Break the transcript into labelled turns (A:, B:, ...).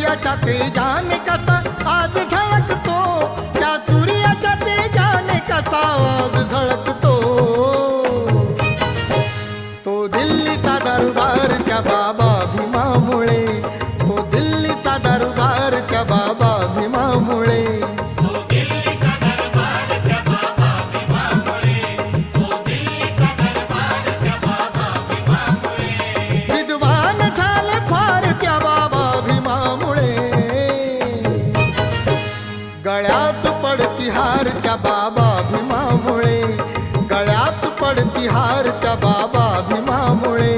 A: सूर्याच्या तेजाने कसा आज झळकतो, त्या सूर्याच्या तेजाने कसा आज झळकतो. तो दिल्लीचा दरबार त्या बाबा भीमामुळे, तो दिल्लीचा दरबार त्या बाबा भीमामुळे. विद्वान झाले फार त्या बाबा भीमामुळे. गळ्यात पडती हार त्या बाबा भीमामुळे, गळ्यात पडती हार त्या बाबा भीमामुळे.